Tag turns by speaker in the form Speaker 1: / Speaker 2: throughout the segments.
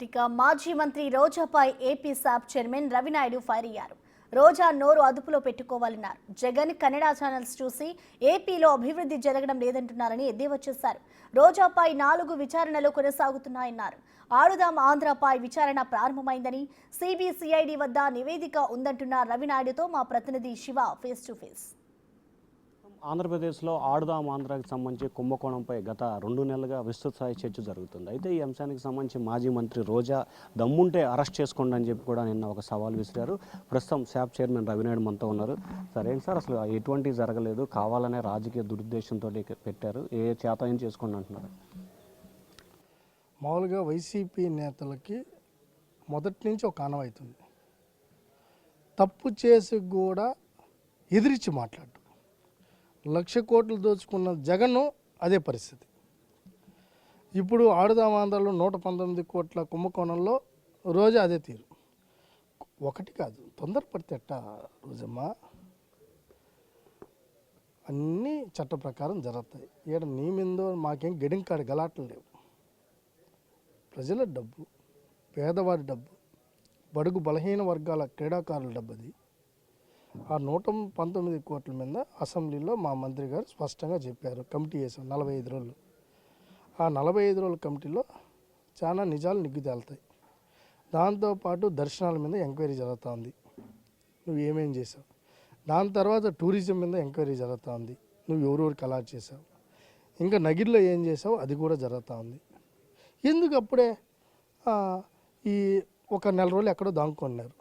Speaker 1: ఇక మాజీ మంత్రి రోజాపై ఏపీ సాప్ చైర్మన్ రవినాయుడు ఫైర్ అయ్యారు. రోజా నోరు అదుపులో పెట్టుకోవాలన్నారు. జగన్ కన్నడ ఛానల్స్ చూసి ఏపీలో అభివృద్ధి జరగడం లేదంటున్నారని ఎద్దేవా చేశారు. రోజాపై 4 విచారణలు కొనసాగుతున్నాయన్నారు. ఆడుదాం ఆంధ్రపై విచారణ ప్రారంభమైందని, సిబిసిఐడి వద్ద నివేదిక ఉందంటున్న రవినాయుడుతో మా ప్రతినిధి శివ ఫేస్ టు ఫేస్.
Speaker 2: ఆంధ్రప్రదేశ్లో ఆడుదాం ఆంధ్రాకి సంబంధించి కుంభకోణంపై గత 2 నెలలుగా విస్తృత స్థాయి చర్చ జరుగుతుంది. అయితే ఈ అంశానికి సంబంధించి మాజీ మంత్రి రోజా దమ్ముంటే అరెస్ట్ చేసుకోండి అని చెప్పి కూడా నిన్న ఒక సవాల్ విసిరారు. ప్రస్తుతం శాప్ చైర్మన్ రవినాయుడు మనతో ఉన్నారు. సరే సార్, అసలు ఎటువంటివి జరగలేదు, కావాలనే రాజకీయ దురుద్దేశంతో పెట్టారు, ఏ చేతాయం చేసుకోండి అంటున్నారు?
Speaker 3: మామూలుగా వైసీపీ నేతలకి మొదటి నుంచి ఒక ఆనవాయితుంది, తప్పు చేసి కూడా ఎదిరించి మాట్లాడు. 1,00,000 కోట్లు దోచుకున్న జగన్ అదే పరిస్థితి. ఇప్పుడు ఆడుదాం ఆంధ్రలో 119 కోట్ల కుంభకోణంలో రోజా అదే తీరు. ఒకటి కాదు, తొందరపడితే ఎట్టా రోజమ్మ? అన్నీ చట్ట ప్రకారం జరుగుతాయి. ఈడ నీ మీదో మాకేం గడింకాడి గలాటలు లేవు. ప్రజల డబ్బు, పేదవాడి డబ్బు, బడుగు బలహీన వర్గాల క్రీడాకారుల డబ్బు. అది ఆ 119 కోట్ల మీద అసెంబ్లీలో మా మంత్రి గారు స్పష్టంగా చెప్పారు. కమిటీ వేసాం 45 రోజులు. ఆ 45 రోజుల కమిటీలో చాలా నిజాలు నిగ్గు తేలుతాయి. దాంతోపాటు దర్శనాల మీద ఎంక్వైరీ జరుగుతూ ఉంది, నువ్వు ఏమేం చేసావు. దాని తర్వాత టూరిజం మీద ఎంక్వైరీ జరుగుతూ ఉంది, నువ్వు ఎవరెవరికి అలాట్ చేసావు. ఇంకా నగిరిలో ఏం చేసావు అది కూడా జరుగుతూ ఉంది. ఎందుకు అప్పుడే ఈ ఒక 1 నెల రోజులు ఎక్కడో దాంకున్నారు.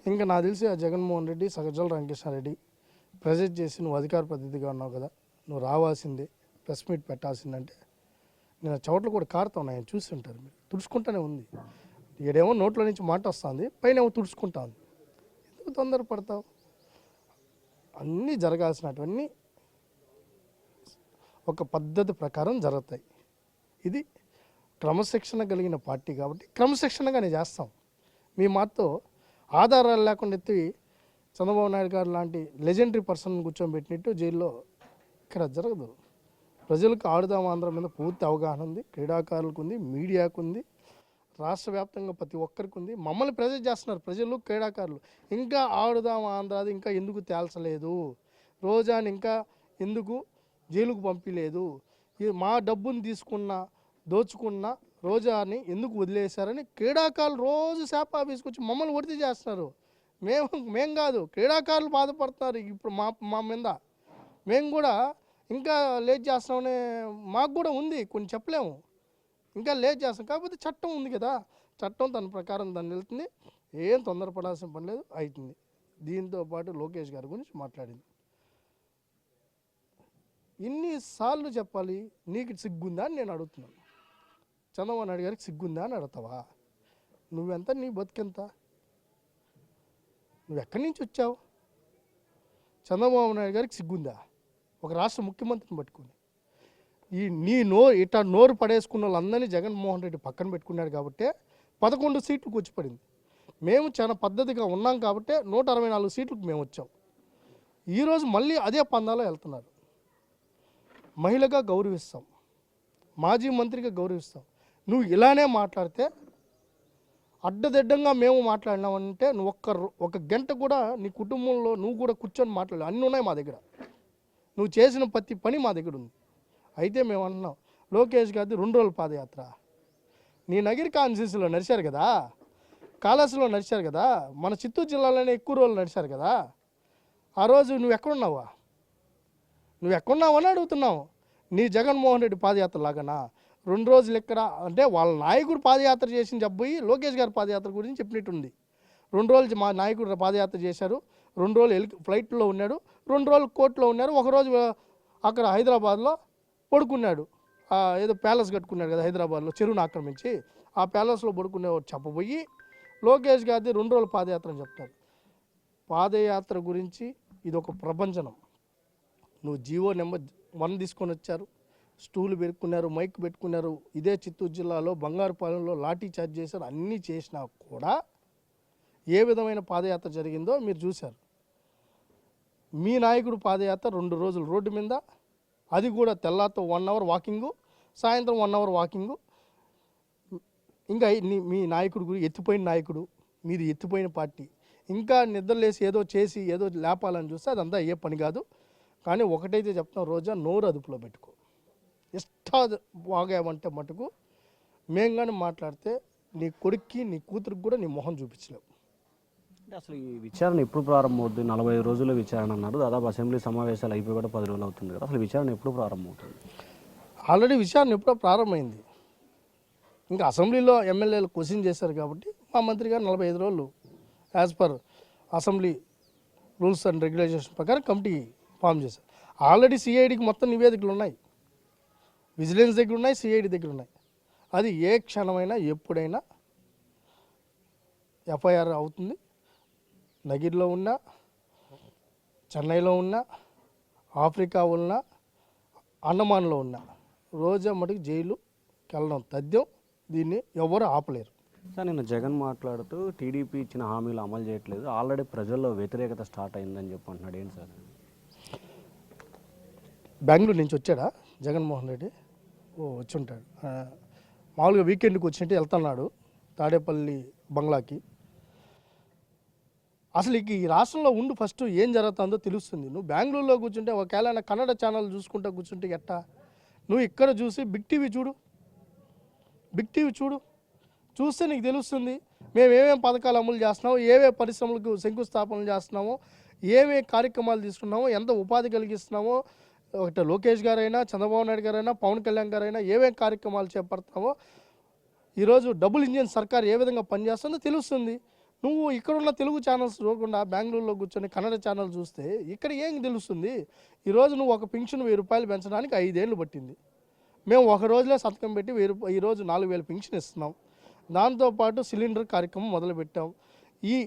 Speaker 3: ఇంకా నాకు తెలిసి ఆ జగన్మోహన్ రెడ్డి, సజ్జల రామకృష్ణారెడ్డి ప్రెజెంట్ చేసి నువ్వు అధికార పద్ధతిగా ఉన్నావు కదా, నువ్వు రావాల్సిందే, ప్రెస్ మీట్ పెట్టాల్సిందంటే నేను చోట్ల కూడా కారుతా ఉన్నాయని చూసి ఉంటారు మీరు. తుడుచుకుంటూనే ఉంది. ఈడేమో నోట్లో నుంచి మాట వస్తుంది, పైన ఏమో తుడుచుకుంటా ఉంది. ఎందుకు తొందరపడతావు? అన్నీ జరగాల్సినటువన్నీ ఒక పద్ధతి ప్రకారం జరుగుతాయి. ఇది క్రమశిక్షణ కలిగిన పార్టీ కాబట్టి క్రమశిక్షణగానే చేస్తాం. మీ మాతో ఆధారాలు లేకుండా ఎత్తి చంద్రబాబు నాయుడు గారు లాంటి లెజెండరీ పర్సన్ కూర్చోబెట్టినట్టు జైల్లో ఇక్కడ జరగదు. ప్రజలకు ఆడుదాం ఆంధ్ర మీద పూర్తి అవగాహన ఉంది, క్రీడాకారులకు ఉంది, మీడియాకు ఉంది, రాష్ట్ర వ్యాప్తంగా ప్రతి ఒక్కరికి ఉంది. మమ్మల్ని ప్రెజెంట్ చేస్తున్నారు ప్రజలు, క్రీడాకారులు. ఇంకా ఆడుదాం ఆంధ్రాది ఇంకా ఎందుకు తేల్చలేదు, రోజాని ఇంకా ఎందుకు జైలుకు పంపించలేదు, మా డబ్బును దోచుకున్న రోజాని ఎందుకు వదిలేశారని క్రీడాకారులు రోజు శాప ఆఫీస్కి వచ్చి మమ్మల్ని ఒడితే చేస్తున్నారు. మేం కాదు, క్రీడాకారులు బాధపడుతున్నారు ఇప్పుడు మా మీద. మేము కూడా ఇంకా లేట్ చేస్తామని మాకు కూడా ఉంది, కొన్ని చెప్పలేము, ఇంకా లేట్ చేస్తాం. కాకపోతే చట్టం ఉంది కదా, చట్టం తన ప్రకారం దాన్ని వెళ్తుంది. ఏం తొందరపడాల్సిన పని లేదు, అవుతుంది. దీంతో పాటు లోకేష్ గారి గురించి మాట్లాడింది. ఇన్నిసార్లు చెప్పాలి, నీకు సిగ్గుందా అని నేను అడుగుతున్నాను. చంద్రబాబు నాయుడు గారికి సిగ్గుందా అని అడుగుతావా? నువ్వెంత, నీ బతికెంత, నువ్వు ఎక్కడి నుంచి వచ్చావు? చంద్రబాబు నాయుడు గారికి సిగ్గుందా? ఒక రాష్ట్ర ముఖ్యమంత్రిని పట్టుకుని ఇట్లా నోరు పడేసుకున్న వాళ్ళందరినీ జగన్మోహన్ రెడ్డి పక్కన పెట్టుకున్నాడు కాబట్టి 11 సీట్లకు వచ్చి పడింది. మేము చాలా పద్ధతిగా ఉన్నాం కాబట్టి 164 సీట్లకు మేము వచ్చాం. ఈరోజు మళ్ళీ అదే పందాలో వెళ్తున్నారు. మహిళగా గౌరవిస్తాం, మాజీ మంత్రిగా గౌరవిస్తాం. నువ్వు ఇలానే మాట్లాడితే, అడ్డదిడ్డంగా మేము మాట్లాడినామంటే నువ్వు ఒక గంట కూడా నీ కుటుంబంలో నువ్వు కూడా కూర్చొని మాట్లాడు. అన్నీ ఉన్నాయి మా దగ్గర, నువ్వు చేసిన ప్రతి పని మా దగ్గర ఉంది. అయితే మేము అంటున్నాం, లోకేష్ గారిది 2 రోజుల పాదయాత్ర నీ నగిరి కాన్స్టిట్యూన్సీలో నడిచారు కదా, కాళాస్లో నడిచారు కదా, మన చిత్తూరు జిల్లాలోనే ఎక్కువ రోజులు నడిచారు కదా. ఆ రోజు నువ్వు ఎక్కడున్నావని అడుగుతున్నావు. నీ జగన్మోహన్ రెడ్డి పాదయాత్ర లాగానా 2 రోజులు ఎక్కడ అంటే వాళ్ళ నాయకుడు పాదయాత్ర చేసిన చెప్పబోయి లోకేష్ గారి పాదయాత్ర గురించి చెప్పినట్టుంది. 2 రోజులు మా నాయకుడు పాదయాత్ర చేశారు, 2 రోజులు ఫ్లైట్లో ఉన్నాడు, 2 రోజులు కోర్టులో ఉన్నారు, ఒకరోజు అక్కడ హైదరాబాద్లో పడుకున్నాడు. ఏదో ప్యాలెస్ కట్టుకున్నాడు కదా హైదరాబాద్లో, చెరువును ఆక్రమించి ఆ ప్యాలెస్లో పడుకునేవాడు చెప్పబోయి లోకేష్ గారిది 2 రోజుల పాదయాత్ర అని చెప్తారు. పాదయాత్ర గురించి ఇది ఒక ప్రపంచనం. నువ్వు జీవో నెంబర్ 1 తీసుకొని వచ్చారు, స్టూలు పెట్టుకున్నారు, మైక్ పెట్టుకున్నారు. ఇదే చిత్తూరు జిల్లాలో బంగారుపాలెంలో లాఠీ చార్జ్ చేశారు. అన్నీ చేసినా కూడా ఏ విధమైన పాదయాత్ర జరిగిందో మీరు చూశారు. మీ నాయకుడు పాదయాత్ర 2 రోజులు రోడ్డు మీద, అది కూడా తెల్లారితో 1 అవర్ వాకింగు, సాయంత్రం 1 అవర్ వాకింగు. ఇంకా మీ నాయకుడు ఎత్తిపోయిన నాయకుడు, మీది ఎత్తిపోయిన పార్టీ, ఇంకా నిద్రలేసి ఏదో చేసి ఏదో లేపాలని చూస్తే అదంతా అయ్యే పని కాదు. కానీ ఒకటైతే చెప్తాం, రోజా నోరు అదుపులో పెట్టుకో. వాగామంటే మటుకు మేము కానీ మాట్లాడితే నీ కొడుక్కి నీ కూతురికి కూడా నీ మొహం చూపించలేవు.
Speaker 2: అంటే అసలు ఈ విచారణ ఎప్పుడు ప్రారంభమవుతుంది? 45 రోజుల్లో విచారణ అన్నారు. దాదాపు అసెంబ్లీ సమావేశాలు అయిపోయి కూడా 10 రోజులు అవుతుంది కదా. అసలు విచారణ ఎప్పుడు ప్రారంభమవుతుంది?
Speaker 3: ఆల్రెడీ విచారణ ఎప్పుడో ప్రారంభమైంది. ఇంకా అసెంబ్లీలో ఎమ్మెల్యేలు క్వశ్చన్ చేశారు కాబట్టి మా మంత్రి గారు 45 రోజులు as per assembly rules and regulations ప్రకారం కమిటీ ఫామ్ చేశారు. ఆల్రెడీ సిఐడికి మొత్తం నివేదికలు ఉన్నాయి, విజిలెన్స్ దగ్గర ఉన్నాయి, సిఐడి దగ్గర ఉన్నాయి. అది ఏ క్షణమైనా ఎప్పుడైనా ఎఫ్ఐఆర్ అవుతుంది. నగిరిలో ఉన్నా, చెన్నైలో ఉన్నా, ఆఫ్రికా ఉన్నా, అండమాన్లో ఉన్నా రోజా మటుకు జైలుకి వెళ్ళడం తథ్యం. దీన్ని ఎవరు ఆపలేరు.
Speaker 2: సార్, నిన్న జగన్ మాట్లాడుతూ టీడీపీ ఇచ్చిన హామీలు అమలు చేయట్లేదు, ఆల్రెడీ ప్రజల్లో వ్యతిరేకత స్టార్ట్ అయిందని చెప్పి అంటున్నాడు. ఏంటి సార్?
Speaker 3: బెంగళూరు నుంచి వచ్చాడా జగన్మోహన్ రెడ్డి? వచ్చి ఉంటాడు. మామూలుగా వీకెండ్కి వచ్చినట్టు వెళ్తున్నాడు తాడేపల్లి బంగ్లాకి. అసలు ఈ రాష్ట్రంలో ఉండి ఫస్ట్ ఏం జరుగుతుందో తెలుస్తుంది. నువ్వు బెంగళూరులో కూర్చుంటే ఒకవేళ కన్నడ ఛానల్ చూసుకుంటా కూర్చుంటే ఎట్టా? నువ్వు ఇక్కడ చూసి బిగ్ టీవీ చూడు, బిగ్ టీవీ చూస్తే నీకు తెలుస్తుంది మేము ఏమేమి పథకాలు అమలు చేస్తున్నామో, ఏవే పరిశ్రమలకు శంకుస్థాపనలు చేస్తున్నామో, ఏమే కార్యక్రమాలు తీసుకున్నామో, ఎంత ఉపాధి కలిగిస్తున్నామో. ఒకటి లోకేష్ గారైనా, చంద్రబాబు నాయుడు గారైనా, పవన్ కళ్యాణ్ గారైనా ఏమేమి కార్యక్రమాలు చేపడతామో, ఈరోజు డబుల్ ఇంజిన్ సర్కార్ ఏ విధంగా పనిచేస్తుందో తెలుస్తుంది. నువ్వు ఇక్కడున్న తెలుగు ఛానల్స్ చూడకుండా బెంగళూరులో కూర్చొని కన్నడ ఛానల్ చూస్తే ఇక్కడ ఏం తెలుస్తుంది? ఈరోజు నువ్వు ఒక పెన్షన్ 1000 రూపాయలు పెంచడానికి 5 ఏళ్ళు పట్టింది. మేము ఒక రోజులో సంతకం పెట్టి ఈరోజు 4000 పెన్షన్ ఇస్తున్నాం. దాంతోపాటు సిలిండర్ కార్యక్రమం మొదలుపెట్టాం. ఈ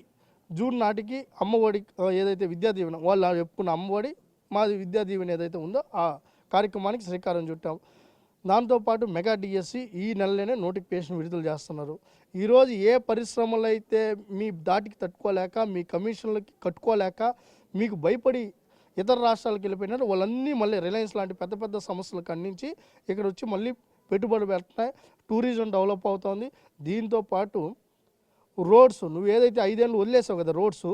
Speaker 3: జూన్ నాటికి అమ్మఒడి ఏదైతే విద్యా దీవెన వాళ్ళు చెప్పుకున్న అమ్మఒడి, మాది విద్యా దీవెన ఏదైతే ఉందో ఆ కార్యక్రమానికి శ్రీకారం చుట్టాం. దాంతోపాటు మెగా డిఎస్సి ఈ నెలలోనే నోటిఫికేషన్ విడుదల చేస్తున్నారు. ఈరోజు ఏ పరిశ్రమలు అయితే మీ దాటికి తట్టుకోలేక, మీ కమిషన్లకి కట్టుకోలేక, మీకు భయపడి ఇతర రాష్ట్రాలకు వెళ్ళిపోయినారు, వాళ్ళన్నీ మళ్ళీ రిలయన్స్ లాంటి పెద్ద పెద్ద సంస్థలు ఖండించి ఇక్కడ వచ్చి మళ్ళీ పెట్టుబడి పెడుతున్నాయి. టూరిజం డెవలప్ అవుతుంది. దీంతోపాటు రోడ్స్, నువ్వు ఏదైతే 5 ఏళ్ళు వదిలేసావు కదా రోడ్స్,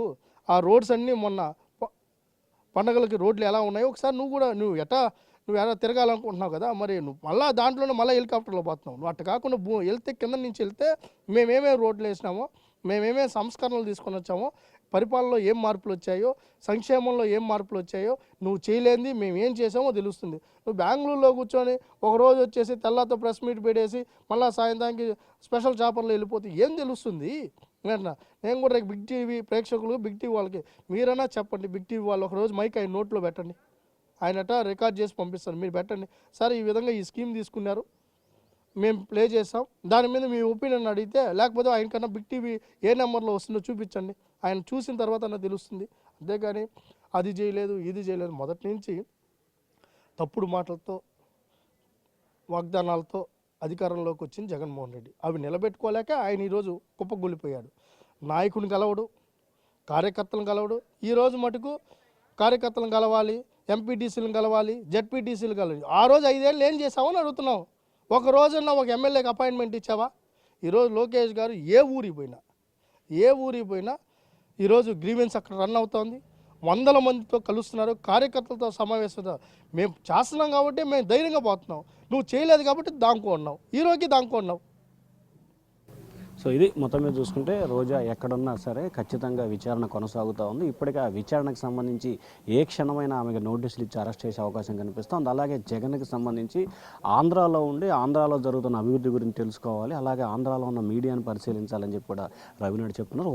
Speaker 3: ఆ రోడ్స్ అన్నీ మొన్న పండగలకి రోడ్లు ఎలా ఉన్నాయో ఒకసారి నువ్వు ఎలా తిరగాలనుకుంటున్నావు కదా, మరి నువ్వు మళ్ళీ దాంట్లోనే మళ్ళీ హెలికాప్టర్లో పోతున్నావు. నువ్వు అట్ట కాకుండా వెళ్తే కింద నుంచి వెళ్తే మేమేమేమి రోడ్లు వేసినామో, మేమేమేమి సంస్కరణలు తీసుకొని వచ్చామో, పరిపాలనలో ఏం మార్పులు వచ్చాయో, సంక్షేమంలో ఏం మార్పులు వచ్చాయో, నువ్వు చేయలేంది మేము ఏం చేసామో తెలుస్తుంది. నువ్వు బెంగళూరులో కూర్చొని ఒకరోజు వచ్చేసి తెల్లాతో ప్రెస్ మీట్ పెట్టేసి మళ్ళీ సాయంత్రానికి స్పెషల్ చాపర్లో వెళ్ళిపోతే ఏం తెలుస్తుంది? నేను కూడా బిగ్ టీవీ ప్రేక్షకులు, బిగ్ టీవీ వాళ్ళకి మీరైనా చెప్పండి. బిగ్ టీవీ వాళ్ళు ఒకరోజు మైక్ ఆయన నోట్లో పెట్టండి, ఆయనట రికార్డ్ చేసి పంపిస్తారు, మీరు పెట్టండి. సరే ఈ విధంగా ఈ స్కీమ్ తీసుకున్నారు, మేము ప్లే చేస్తాం, దాని మీద మీ ఒపీనియన్ అడిగితే, లేకపోతే ఆయనకన్నా బిగ్ టీవీ ఏ నెంబర్లో వస్తుందో చూపించండి, ఆయన చూసిన తర్వాత నాకు తెలుస్తుంది. అంతేగాని అది చేయలేదు ఇది చేయలేదు మొదటి నుంచి తప్పుడు మాటలతో, వాగ్దానాలతో అధికారంలోకి వచ్చింది జగన్మోహన్ రెడ్డి. అవి నిలబెట్టుకోలేక ఆయన ఈరోజు కుప్పగొలిపోయాడు. నాయకుని కలవడు, కార్యకర్తలను కలవడు. ఈరోజు మటుకు కార్యకర్తలను కలవాలి, ఎంపీటీసీలను కలవాలి, జెడ్పీటీసీలు కలవాలి. ఆ రోజు 5 ఏళ్ళు ఏం చేసావని అడుగుతున్నావు. ఒక రోజున ఒక ఎమ్మెల్యేకి అపాయింట్మెంట్ ఇచ్చావా? ఈరోజు లోకేష్ గారు ఏ ఊరికి పోయినా ఈరోజు గ్రీవెన్స్ అక్కడ రన్ అవుతోంది. 100 మందితో కలుస్తున్నారు, కార్యకర్తలతో సమావేశం మేము చేస్తున్నాం కాబట్టి మేము ధైర్యంగా పోతున్నాం. నువ్వు చేయలేదు కాబట్టి దాంకున్నావు, ఈరోజుకి దాంకున్నావు.
Speaker 2: సో ఇది మొత్తం మీద చూసుకుంటే రోజా ఎక్కడున్నా సరే ఖచ్చితంగా విచారణ కొనసాగుతూ ఉంది. ఇప్పటికే ఆ విచారణకు సంబంధించి ఏ క్షణమైనా ఆమెకు నోటీసులు ఇచ్చి అరెస్ట్ చేసే అవకాశం కనిపిస్తుంది. అలాగే జగన్కి సంబంధించి ఆంధ్రాలో జరుగుతున్న అభివృద్ధి గురించి తెలుసుకోవాలి, అలాగే ఆంధ్రాలో ఉన్న మీడియాను పరిశీలించాలని చెప్పి కూడా రవినాయుడు చెప్తున్నారు.